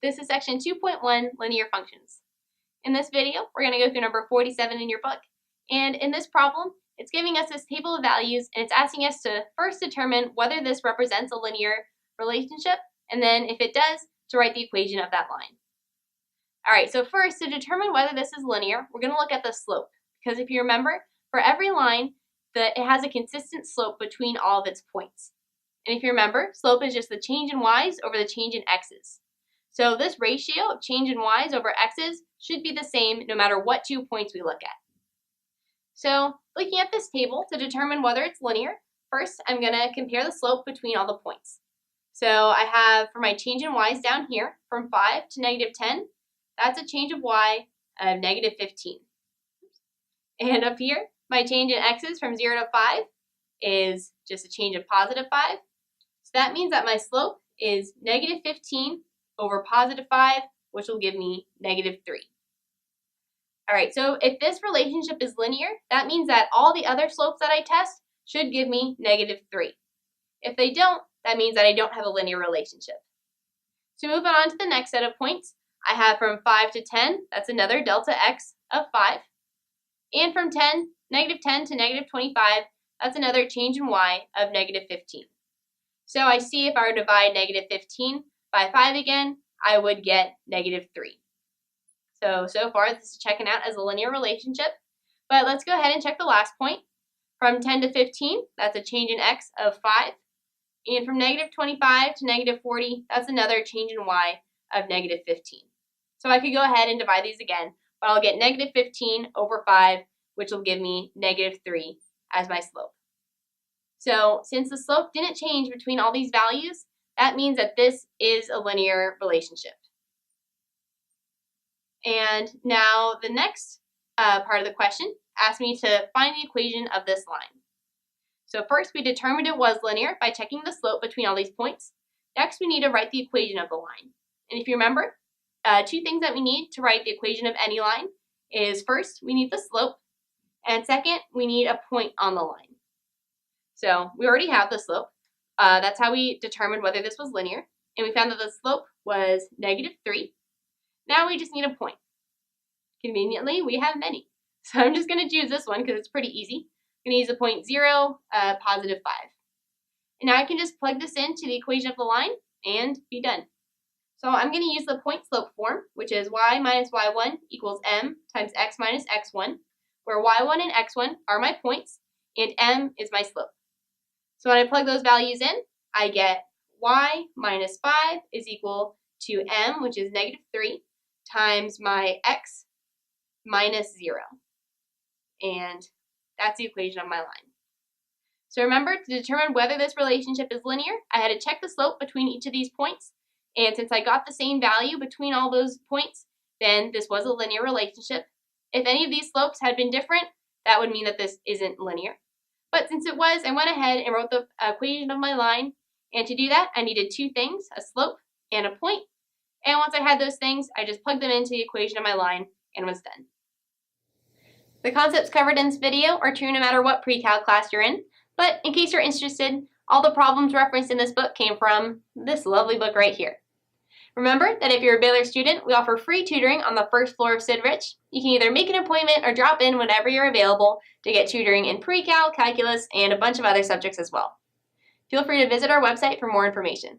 This is section 2.1, linear functions. In this video, we're going to go through number 47 in your book. And in this problem, it's giving us this table of values, and it's asking us to first determine whether this represents a linear relationship, and then if it does, to write the equation of that line. Alright, so first, to determine whether this is linear, we're going to look at the slope. Because if you remember, for every line, it has a consistent slope between all of its points. And if you remember, slope is just the change in y's over the change in x's. So this ratio of change in y's over x's should be the same no matter what 2 points we look at. So looking at this table to determine whether it's linear, first I'm going to compare the slope between all the points. So I have for my change in y's down here from 5 to negative 10, that's a change of y of negative 15. And up here, my change in x's from 0 to 5 is just a change of positive 5. So that means that my slope is negative 15 over positive 5, which will give me negative 3. Alright, so if this relationship is linear, that means that all the other slopes that I test should give me negative 3. If they don't, that means that I don't have a linear relationship. So moving on to the next set of points, I have from 5 to 10, that's another delta x of 5. And from negative 10 to negative 25, that's another change in y of negative 15. So I see if I were to divide negative 15 by 5 again, I would get negative 3. So far this is checking out as a linear relationship. But let's go ahead and check the last point. From 10 to 15, that's a change in x of 5. And from negative 25 to negative 40, that's another change in y of negative 15. So I could go ahead and divide these again, but I'll get negative 15 over 5, which will give me negative 3 as my slope. So since the slope didn't change between all these values, that means that this is a linear relationship. And now the next part of the question asked me to find the equation of this line. So first we determined it was linear by checking the slope between all these points. Next we need to write the equation of the line. And if you remember, two things that we need to write the equation of any line is first we need the slope, and second we need a point on the line. So we already have the slope. That's how we determined whether this was linear, and we found that the slope was negative 3. Now we just need a point. Conveniently, we have many. So I'm just going to choose this one because it's pretty easy. I'm going to use the point 0, positive 5. And now I can just plug this into the equation of the line and be done. So I'm going to use the point slope form, which is y minus y1 equals m times x minus x1, where y1 and x1 are my points, and m is my slope. So when I plug those values in, I get y minus 5 is equal to m, which is negative 3, times my x minus 0. And that's the equation of my line. So remember, to determine whether this relationship is linear, I had to check the slope between each of these points. And since I got the same value between all those points, then this was a linear relationship. If any of these slopes had been different, that would mean that this isn't linear. But since it was, I went ahead and wrote the equation of my line. And to do that, I needed two things, a slope and a point. And once I had those things, I just plugged them into the equation of my line and was done. The concepts covered in this video are true no matter what pre-cal class you're in, but in case you're interested, all the problems referenced in this book came from this lovely book right here. Remember that if you're a Baylor student, we offer free tutoring on the first floor of Sid Rich. You can either make an appointment or drop in whenever you're available to get tutoring in pre-cal, calculus, and a bunch of other subjects as well. Feel free to visit our website for more information.